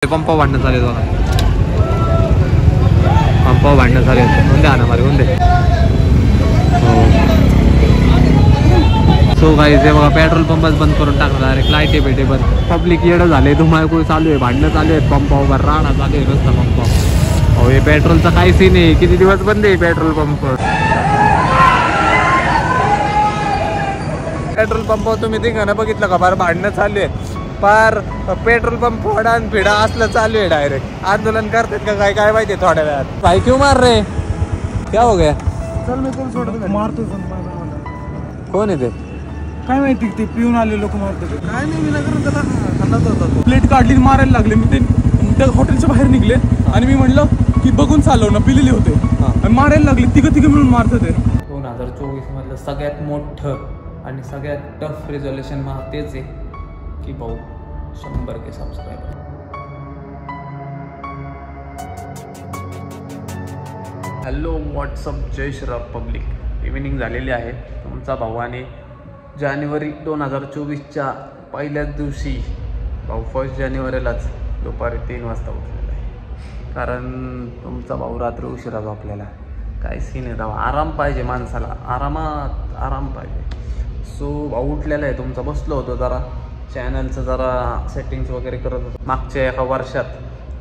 पंपावर भांडणं चालेल बघा, पंपावर भांडणं चालेल. कोणते आणा मारे कोणते. हो सो काही ते बघा पेट्रोल पंपच बंद करून टाकणार डायरेक्ट. लाईटे भेटे बंद. पब्लिक येडं झाले. धुमाकूळ चालू आहे, भांडणं चालू आहेत पंपावर. राडा चालू आहे रस्ता पंपावर. हो हे पेट्रोलचा काही सीन आहे. किती दिवस बंद आहे पेट्रोल पंप. पेट्रोल पंपावर तुम्ही तिघांना बघितलं का फार भांडणं चालू आहेत. फार पेट्रोल पंप फोडा आणि फिडा असलं चालू आहे. डायरेक्ट आंदोलन करतात का काय काय माहिती थोड्या वेळात. भाई क्यों मार रे, क्या हो गया. चल मी तुला सोडतो, मारतो. कोण आहे ते काय माहिती, ते पिऊन आले लोक मारतो. काय नाही विनाकारण त्याला खाल्लाच होता. प्लेट काढली मारायला लागले. मी ते त्या हॉटेलच्या बाहेर निघले आणि मी म्हटलं की बघून चालव ना, पिलेले होते आणि मारायला लागले. तिघं मिळून मारत ते. 2024 मधलं सगळ्यात मोठं आणि सगळ्यात टफ रिझोल्युशन मला तेच आहे की भाऊ 100K सबस्क्रायबर. हॅलो व्हॉट्सअप, जय श्रीराम पब्लिक. इव्हिनिंग झालेली आहे. तुमचा भावाने जानेवारी 2024च्या पहिल्याच दिवशी भाऊ 1 जानेवारीलाच दुपारी 3 वाजता उठलेला आहे. कारण तुमचा भाऊ रात्री उशिरा झोपलेला. काय सीन आहे तेव्हा. आराम पाहिजे माणसाला, आराम पाहिजे. सो भाऊ उठलेला आहे तुमचा. बसलो होतो जरा चॅनलचं जरा सेटिंग्स वगैरे करत होतो. मागच्या एका वर्षात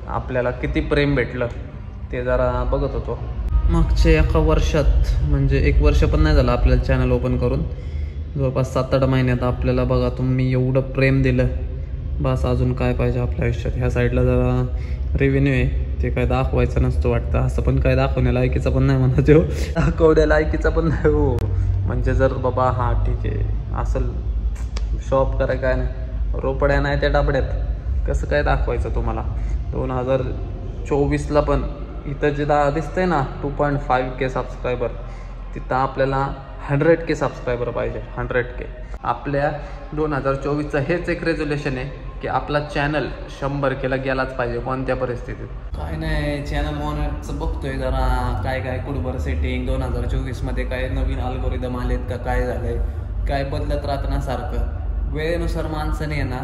आपल्याला किती प्रेम भेटलं ते जरा बघत होतो. मागच्या एका वर्षात म्हणजे 1 वर्ष पण नाही झालं आपल्याला चॅनल ओपन करून. जवळपास 7-8 महिन्यात आपल्याला बघा तुम्ही एवढं प्रेम दिलं. बस अजून काय पाहिजे आपल्या आयुष्यात. ह्या साईडला जरा रेव्हेन्यू आहे ते काय दाखवायचं नसतं वाटतं. असं पण काय दाखवण्या लायकीचं पण नाही म्हणा तो. दाखवण्या लायकीचं पण नाही हो. म्हणजे जर बाबा हां ठीक आहे असं शॉप कराय काय नाही, रोपड्या नाही त्या डाबड्यात कसं काय दाखवायचं तुम्हाला. 2024ला पण इथं जे दिसतंय ना 2.5K सबस्क्रायबर, तिथं आपल्याला 100K सबस्क्रायबर पाहिजे. 100K. आपल्या 2024चं हेच एक रेझोल्युशन आहे की आपला चॅनल 100Kला गेलाच पाहिजे कोणत्या परिस्थितीत. काय नाही चॅनल मॉनिटरचं बघतोय जरा काय कुठं सेटिंग 2024मध्ये काय नवीन अल्गोरिदम आलेत का, काय झालंय, काय बदलत राहतं ना सारखं. वेळेनुसार माणसाने ना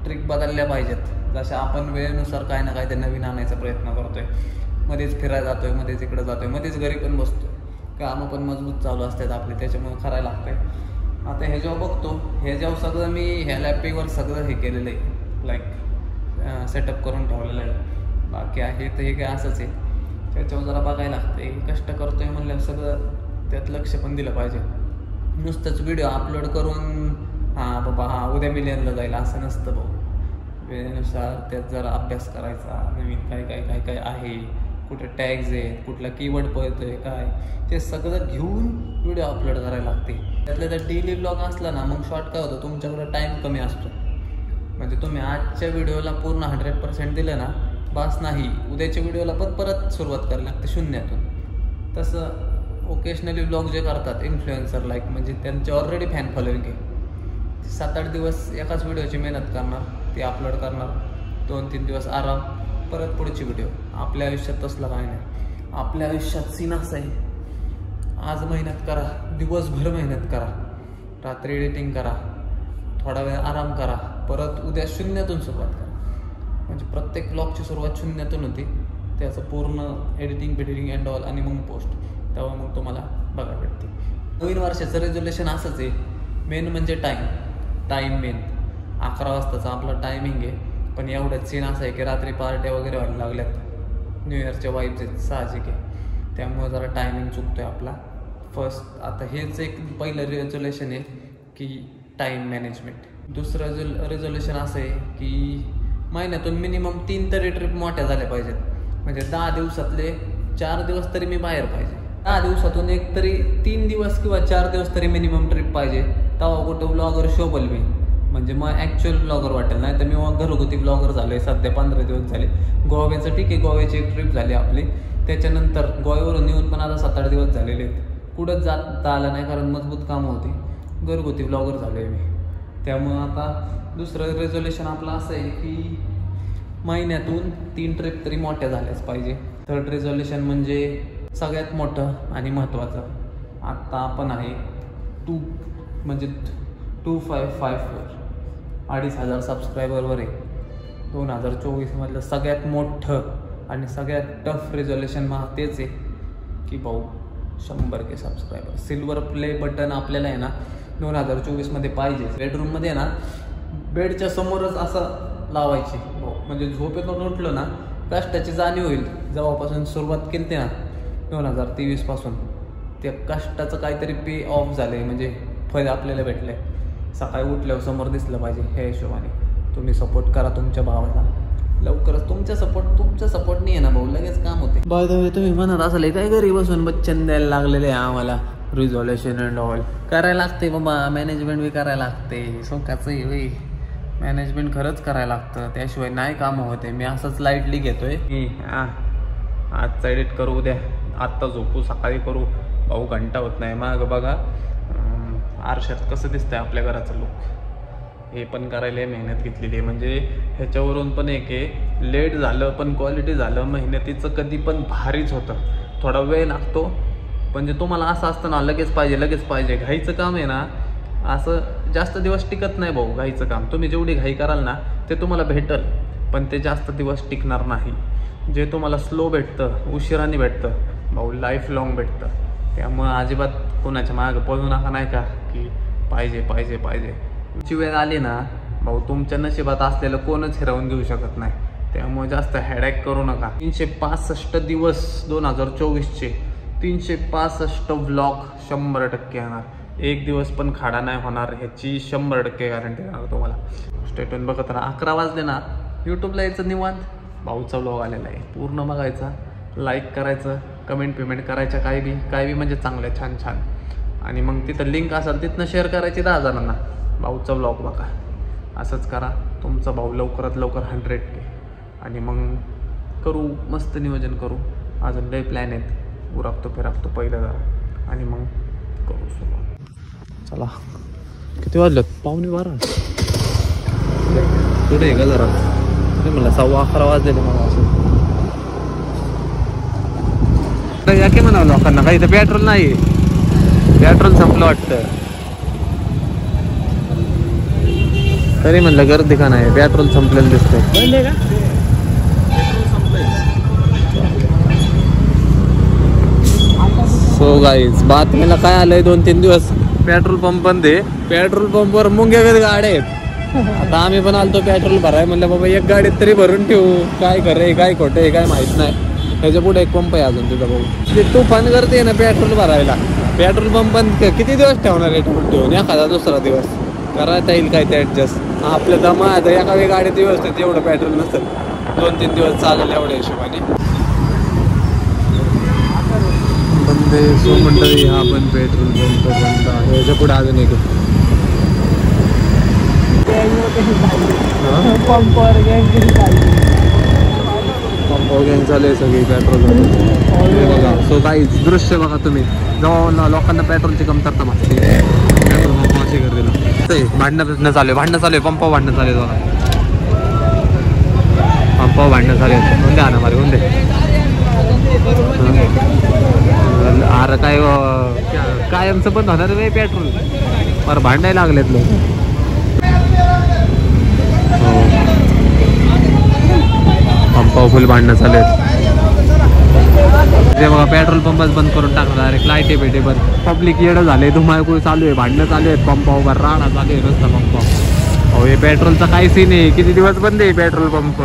ट्रिक बदलल्या पाहिजेत. जशा आपण वेळेनुसार काय ना काय ते नवीन आणायचा प्रयत्न करतोय. मध्येच फिरायला जातोय, मध्येच इकडं जातोय, मध्येच घरी पण बसतोय. कामं पण मजबूत चालू असतात आपले, त्याच्यामुळे करायला लागतंय. आता हे जेव्हा बघतो हे जेव्हा सगळं मी ह्या लॅपटॉपवर सगळं हे केलेलं आहे, लाईक सेटअप करून ठेवलेलं आहे. बाकी आहे तर हे काय असंच आहे. त्याच्यावर जरा बघायला लागतंय. कष्ट करतोय म्हणल्यावर सगळं त्यात लक्ष पण दिलं पाहिजे. नुसतंच व्हिडिओ अपलोड करून हां बाबा हां उद्या मिलियनला जाईल असं नसतं भाऊ. वेळेनुसार त्यात जरा अभ्यास करायचा. नवीन काय आहे, कुठे टॅग्स आहेत, कुठला कीवर्ड पळतोय काय, ते सगळं घेऊन व्हिडिओ अपलोड करायला लागते. त्यातल्या त्यात डेली ब्लॉग असला ना मग शॉर्ट काय होतं, तुमच्याकडे टाईम कमी असतो. म्हणजे तुम्ही आजच्या व्हिडिओला पूर्ण 100% दिलं ना बस नाही, उद्याच्या व्हिडिओला पण परत सुरुवात करायला लागते शून्यातून. तसं ओकेशनली ब्लॉग जे करतात इन्फ्लुएन्सर लाईक, म्हणजे त्यांचे ऑलरेडी फॅन फॉलोइंग आहे. 7-8 दिवस एकाच व्हिडिओची मेहनत करणार, ते अपलोड करणार, 2-3 दिवस आराम, परत पुढची व्हिडिओ. आपल्या आयुष्यात तसलं काय नाही. आपल्या आयुष्यात सीन असं आहे, आज मेहनत करा, दिवसभर मेहनत करा, रात्री एडिटिंग करा, थोडा वेळ आराम करा, परत उद्या शून्यातून सुरुवात करा. म्हणजे प्रत्येक ब्लॉगची सुरुवात शून्यातून होती. त्याचं पूर्ण एडिटिंग अँड ऑल आणि मग पोस्ट, तेव्हा मग तुम्हाला बघा भेटते. नवीन वर्षाचं रेझोल्युशन असंच आहे. मेन म्हणजे टाईम मेन. 11 वाजताचा आपला टायमिंग आहे. पण एवढंच सीन असं आहे की रात्री पार्ट्या वगैरे व्हायला लागल्यात. न्यू इयरच्या वाईब्स आहेत साहजिक आहे. त्यामुळे जरा टायमिंग चुकतोय आपला. फर्स्ट आता हेच एक पहिलं रेझोल्युशन आहे की टाईम मॅनेजमेंट. दुसरं रेझोल्युशन असं आहे की महिन्यातून मिनिमम 3 तरी ट्रिप मोठ्या झाल्या पाहिजेत. म्हणजे 10 दिवसातले 4 दिवस तरी मी बाहेर पाहिजे. 10 दिवसातून एक तरी 3 दिवस किंवा 4 दिवस तरी मिनिमम ट्रिप पाहिजे. तेव्हा कुठं ब्लॉगर शोभल मी, म्हणजे मग ॲक्च्युअल ब्लॉगर वाटेल. नाही तर मी घरगुती ब्लॉगर झालो आहे सध्या. 15 दिवस झाले. गोव्याचं ठीक आहे, गोव्याची एक ट्रिप झाली आपली. त्याच्यानंतर गोव्यावरून येऊन पण आता 7-8 दिवस झालेले आहेत. कुठंच जाता आलं नाही कारण मजबूत कामं होती. घरगुती ब्लॉगर झालो आहे मी. त्यामुळं आता दुसरं रेझोल्युशन आपलं असं आहे की महिन्यातून 3 ट्रिप तरी मोठ्या झाल्याच पाहिजे. थर्ड रेझोल्युशन म्हणजे सगळ्यात मोठं आणि महत्त्वाचं. आत्ता आपण आहे 2554 2,500 सबस्क्रायबरवर आहे. 2024 मधलं सगळ्यात मोठं आणि सगळ्यात टफ रिझोल्युशन मग तेच आहे की भाऊ 100K subscriber. Silver play button आपल्याला आहे ना 2024 मध्ये पाहिजे. बेडरूममध्ये आहे ना बेडच्या समोरच असं लावायची भाऊ, म्हणजे झोपेतून उठलं ना कष्टाची जाणीव होईल. जेव्हापासून सुरुवात केली ना 2023 पासून त्या कष्टाचं काहीतरी पे ऑफ झालंय, म्हणजे फळ आपल्याला भेटलंय. सकाळी उठल्यावर समोर दिसलं पाहिजे. ह्या हिशोबाने तुम्ही सपोर्ट करा तुमच्या भावाला. लवकरच तुमचा सपोर्ट नाही आहे ना भाऊ, लगेच काम होते. बाय द वे तुम्ही म्हणत असाल काय घरी बसून बच्चन द्यायला लागलेले आहे आम्हाला रिझॉल्युशन अँड ऑल. करायला लागते बाबा, मॅनेजमेंट बी करायला लागते. सुखाचं आहे मॅनेजमेंट खरंच करायला लागतं, त्याशिवाय नाही कामं होते. मी असंच लाईटली घेतोय की आजचा एडिट करू, उद्या आत्ता झोपू, सकाळी करू. भाऊ घंटा होत नाही. मग बघा आरशात कसं दिसतंय आपल्या घराचं लुक, हे पण करायला मेहनत घेतलेली आहे. म्हणजे ह्याच्यावरून पण एक आहे, लेट झालं पण क्वालिटी झालं. मेहनतीचं कधी पण भारीच होतं. थोडा वेळ लागतो, म्हणजे तुम्हाला असं असतं ना लगेच पाहिजे. घाईचं काम आहे ना असं जास्त दिवस टिकत नाही भाऊ. घाईचं काम तुम्ही जेवढी घाई कराल ना ते तुम्हाला भेटल, पण ते जास्त दिवस टिकणार नाही. जे तुम्हाला स्लो भेटतं, उशिराने भेटतं भाऊ, लाईफ लॉंग भेटतं. त्यामुळं अजिबात कोणाच्या मागं पळू नका, नाही का की पाहिजे. ची वेळ आली ना भाऊ, तुमच्या नशिबात असलेलं कोणच हिरावून घेऊ शकत नाही. त्यामुळे जास्त हेडॅक करू नका. 365 दिवस 2024चे 365 व्लॉग 100% येणार. एक दिवस पण खाडा नाही होणार, ह्याची 100% गॅरंटी देणार तुम्हाला. स्टेटून बघत राहा. 11 वाजले ना यूट्यूबला यायचं निवांत, भाऊचा व्लॉग आलेला आहे, पूर्ण बघायचा, लाईक करायचं, कमेंट करायच्या काही बी म्हणजे चांगल्या छान. आणि मग तिथं लिंक असेल तिथनं शेअर करायची 10 जणांना. भाऊचा व्लॉग बघा. असंच करा. तुमचा भाऊ लवकरात लवकर 100K. आणि मग करू, मस्त नियोजन करू. अजून लय प्लॅन आहेत. उरागतो फिरागतो पहिलं जरा आणि मग करू सुरुवात. चला किती वाजलं? 11:15 पुढे आहे का जरा? मला 11:15 वाजलेले मला असं. या की म्हणावं लोकांना, काही इथं पेट्रोल नाही, पेट्रोल संपलं वाटतं. तरी म्हणलं गर्दी का नाही, पेट्रोल संपलेलं दिसतंय. सो गाईज बातमीला काय आलंय, 2-3 दिवस पेट्रोल पंप बंद आहे. पेट्रोल पंपवर मुंग्या गाड्या आहेत. आता आम्ही पण आलतो पेट्रोल भराय, म्हणलं बाबा एक गाडीत तरी भरून ठेवू. काय खरं काय खोटं आहे काय माहित नाही. ह्याच्या पुढे एक पंप आहे अजून तुझा भाऊ. ते तुफान करते ना पेट्रोल भरायला. पेट्रोल पंप बंद किती दिवस ठेवणार आहे ठेवून? एखादा दुसरा दिवस करायला येईल काय ते ऍडजस्ट. आपल्या दमा आता एका वेळी गाडीत व्यवस्थित एवढं पेट्रोल नसेल, 2-3 दिवस चालेल एवढ्या हिशोबाने. बंदे सो मंडळी, हा पण पेट्रोल पंप बंद आहे. ह्याच्या पुढे अजून एक पंपावर गँग चालू आहे सगळी पेट्रोल. बघा सो काहीच दृश्य बघा तुम्ही. जेव्हा लोकांना पेट्रोलची कमतरता भासते, पेट्रोल पंप अशी गर्दीला भांडणं चालू आहे. पंपावर भांडणं चालू आहे बघा. पंपावर भांडणं चालू आहे. कोणते आणा मारे कोणते? अरे काय कायमचं पण होणार नाही पेट्रोल, पर भांडायला लागलेत लोक. पंपावर फुल भांडणं चालू आहेत. ते बघा पेट्रोल पंपच बंद करून टाकणार डायरेक्ट. लाईटे पेटे बंद. पब्लिक येडं झाले, धुमाकूळ चालू आहे, भांडणं चालू आहेत पंपावर, राडा चालू आहे रस्ता पंपावर. हो हे पेट्रोलचा काही सीन आहे. किती दिवस बंद आहे पेट्रोल पंप?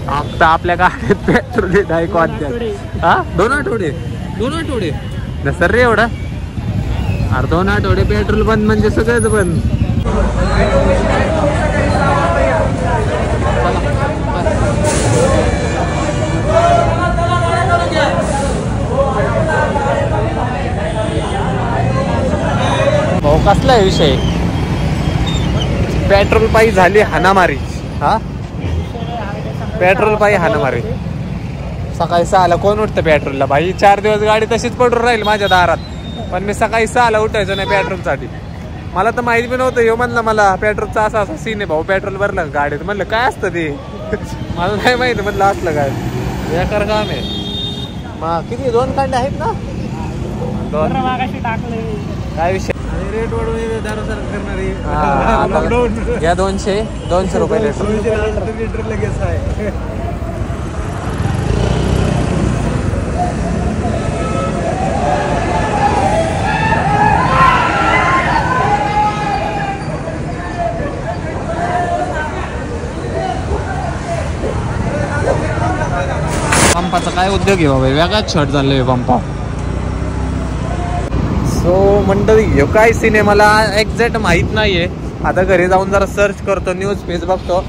आता आपल्या गाडीत पेट्रोल नाही कोणत्यात. हा 2 आठवडे सर रे एवढा? अरे 2 आठवडे पेट्रोल बंद म्हणजे सगळंच बंद. भाऊ कसला आहे विषय? पेट्रोल पायी झाली हाणामारी. हा पेट्रोल पायी हाणामारी. सकाळी 6ला कोण उठतं पेट्रोलला भाई? 4 दिवस गाडी तशीच पडून राहील माझ्या दारात, पण मी सकाळी 6ला उठायचो नाही पेट्रोलसाठी. मला तर माहिती बी नव्हतं. ह्यो म्हणलं मला पेट्रोलचा असा सीन आहे भाऊ, पेट्रोल भरलं गाडीत. म्हणलं काय असतं ते? मला नाही माहिती. म्हणलं असलं काय बेकार काम आहे. मग किती 2 कांडे आहेत ना? 2 काय विषय? रेट वाढवून करणारी घ्या 200 रुपये लिटर लगेच आहे. पंपाचा काय उद्योग आहे बाबा, वेगळाच शर्ट झाले पंपा. सो मंडळी ह्यो काय सीन आहे मला एक्झॅक्ट माहित नाहीये. आता घरी जाऊन जरा सर्च करतो, न्यूज पेज बघतो.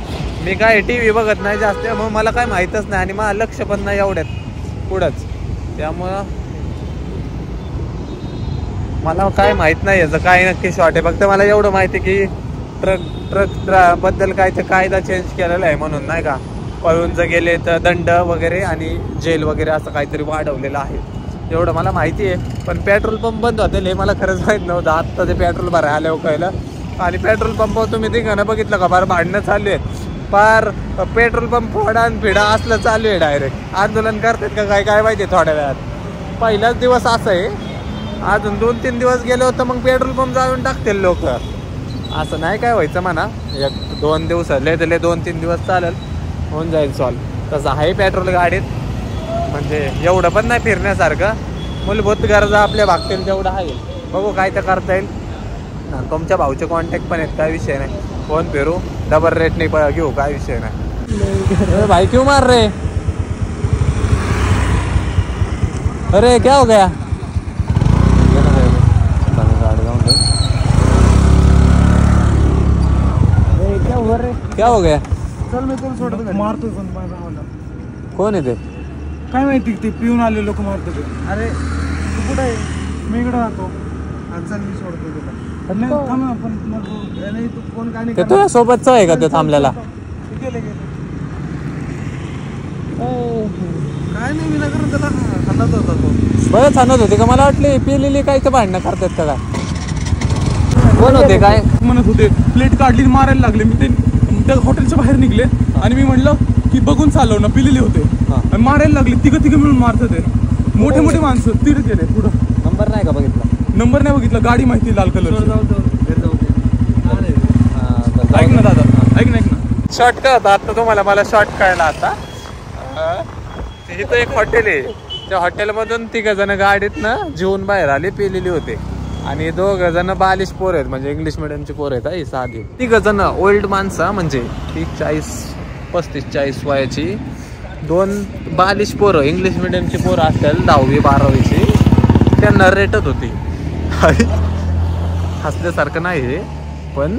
मी काय TV बघत नाही जास्त, मग मला काय माहीतच नाही आणि मला लक्ष पण नाही एवढ्यात पुढंच. त्यामुळं मला काय माहित नाही याचं काय नक्की शॉर्ट आहे. फक्त मला एवढं माहिती की ट्रक बद्दल काय ते कायदा चेंज केलेला आहे म्हणून, नाही का. पळून जर गेले तर दंड वगैरे आणि जेल वगैरे असं काहीतरी वाढवलेलं आहे, एवढं मला माहिती आहे. पण पेट्रोल पंप बंद होते हे मला खरंच माहीत नव्हतं. आत्ता ते पेट्रोल भरायला आल्यावर कळलं. आणि पेट्रोल पंपावर तुम्ही तिघांना बघितलं का, फार भांडणं चालू आहेत. फार पेट्रोल पंप फोडा फिडा असलं चालू आहे. डायरेक्ट आंदोलन करतात का काय माहिती. थोड्या वेळात पहिलाच दिवस असं आहे, अजून 2-3 दिवस गेले होतं मग पेट्रोल पंप जाऊन टाकतील लोक. असं नाही काय व्हायचं म्हणा, 1-2 दिवस लय 2-3 दिवस चालेल, होऊन जाईल सॉल्व. तसं आहे पेट्रोल गाडीत, म्हणजे एवढं पण नाही फिरण्यासारखं. मूलभूत गरजा आपल्या भागतील तेवढं आहे. बघू काय तर करता येईल. तुमच्या भाऊचे कॉन्टॅक्ट पण आहेत, काय विषय नाही. फोन फिरू डबल रेट नाही घेऊ, काय विषय नाही. भाई क्यों मार रहे, अरे क्या हो गया. क्या हो गया. चल मी तुला सोडतो, मारतो पण कोण आहे ते काय माहिती. ते पिऊन आले लोक मारतो ते. अरे तू कुठे आहे. मी इकडे राहतो. चल मी सोडतो तुला. नाही थांब ना, पण नाही तू फोन काय नाही. ते तुझ्या सोबतच आहे का ते थांबलेला. काय नाही मी करून त्याला हाणत होता तो. बरंच हाणत होते का, मला वाटले पिलेली काय तर भांडणं करतात का काय. कोण होते काय म्हणत होते. प्लेट काढली मारायला लागले. मी ते त्या हॉटेलच्या बाहेर निघले आणि मी म्हणलं की बघून चालव ना, पिलेले होते आणि मारायला लागले. तिघं मिळून मारतात ते. मोठे मोठे माणसं तिथे गेले पुढं. नंबर नाही का बघितला. नंबर नाही बघितला, गाडी माहिती लाल कलर. ऐक ना दादा, ऐक ना शॉर्ट का होता आता तुम्हाला, मला शॉर्ट कळला आता. इथं एक हॉटेल आहे, त्या हॉटेलमधून 3 जण गाडीत ना जेवून बाहेर आले, पिलेली होते. आणि 2 जण बालिश पोर आहेत, म्हणजे इंग्लिश मिडियमची पोर आहेत. ही साधी 3 जण ओल्ड माणसं, म्हणजे 35-40 वयाची. 2 बालिश पोरं इंग्लिश मिडियमची पोरं असतील 10वी-12वीची. त्यांना रेटत होती. हसल्यासारखं नाही हे, पण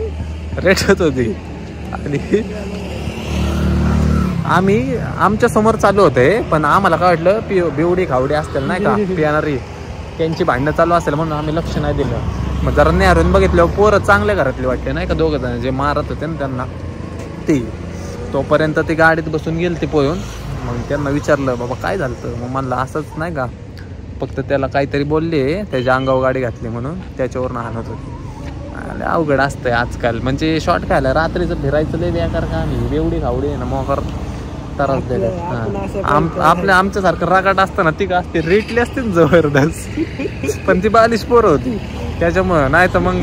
रेटत होती. आणि आम्ही आमच्या समोर चालू होते, पण आम्हाला काय वाटलं बिवडी खावडी असतील नाही का पिणारी, त्यांची भांडणं चालू असेल म्हणून आम्ही लक्ष नाही दिलं. मग जरा न्यारून बघितलं, पोरं चांगल्या घरातली वाटते नाही का, 2 जण जे मारत होते ना त्यांना. ती तोपर्यंत ती गाडीत बसून गेली ती पळून. मग त्यांना विचारलं बाबा काय झालं. मग म्हणलं असंच नाही का, फक्त त्याला काहीतरी बोलले, त्याच्या अंगावर गाडी घातली म्हणून त्याच्यावरून हाणत होती. अवघड असतंय आजकाल, म्हणजे शॉर्ट खायला रात्रीचं फिरायचं लय बेकार का. आम्ही बेवडी खावडी ना मोकर त्रास दिले. आमच्यासारखं रागाट असतं ना, ती का असते रेटली असते ना जबरदस्त. पण ती बालिश पोरं होती त्याच्यामुळं. नाही तर मग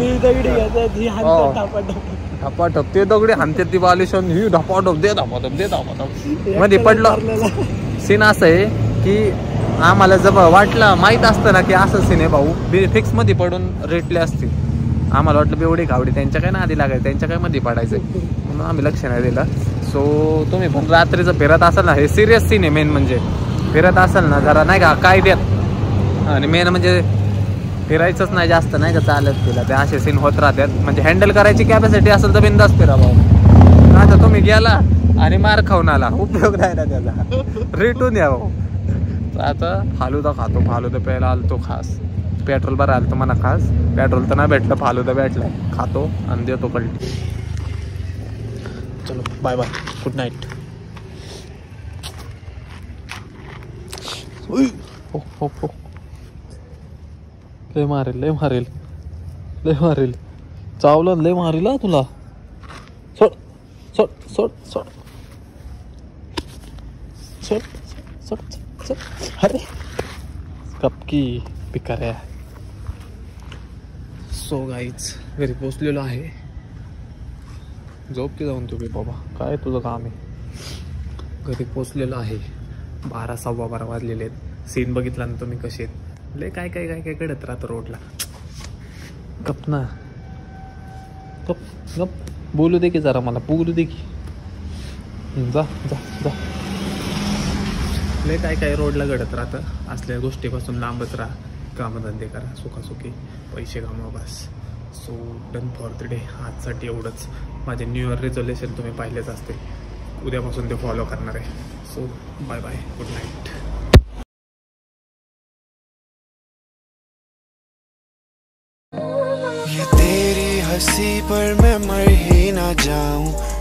धपाटप ते दगडी हाणते ती बालिश, ही धपाटप दे धपाटप मध्ये पडलं. सीन असं आहे की आम्हाला जब वाटलं, माहीत असतं ना की असं सीन आहे भाऊ, फिक्स मध्ये पडून रेटले असतील. आम्हाला वाटलं बेवडी खावडी त्यांच्या काय नादी लागायचं, त्यांच्या काय मध्ये पडायचं, म्हणून आम्ही लक्ष नाही दिलं. सो तुम्ही पण रात्रीचं फिरत असाल ना, हे सिरियस सीन आहे. मेन म्हणजे फिरत असाल ना जरा नाही का कायद्यात, आणि मेन म्हणजे फिरायचंच नाही जास्त नाही का, चालत फिरा. ते असे सीन होत राहतात. म्हणजे हँडल करायची कॅपॅसिटी असेल तर बिंदास फिरा भाऊ. आता तुम्ही गेला आणि मार खाऊन आला, उपयोग नाही ना त्याचा. रेटून या भाऊ. आता फालुदा खातो, फालुदा प्यायला आलतो खास, पेट्रोल भरायला आलतो म्हणा खास. पेट्रोल तर नाही भेटलं, फालुदा भेटलाय, खातो आणि देतो पलटी. चलो बाय बाय, गुड नाईट. हो हो हो, लय मारेल लय मारेल लय मारेल, चावलं लय मारेल तुला. सोड सोड सोड सोड सोड सोड सोड. अरे कपकी पिकाऱ्या. सो गाईच घरी पोचलेलो आहे. झोप की जाऊन तुम्ही बाबा, काय तुझं काम आहे. घरी पोचलेलो आहे. 12 सव्वा 12 वाजलेले आहेत. सीन बघितला ना तुम्ही कसे आहेत. लय काय काय काय काय कडत राहतं रोडला. गप ना, गप गप. बोलू दे की जरा, मला बोलू दे की. जा जा जा. लय काय काय रोडला घडत राहतं. असल्या गोष्टीपासून लांबच राहा. कामधंदे करा, सुखासुखी पैसे कमवा बस. So done for the day. आजसाठी एवढंच. माझे न्यू इयर रेझोल्युशन तुम्ही पाहिलेच असते. उद्यापासून ते फॉलो करणार आहे. So bye bye, good night. ये तेरी हंसी पर मैं मर ही ना जाऊं.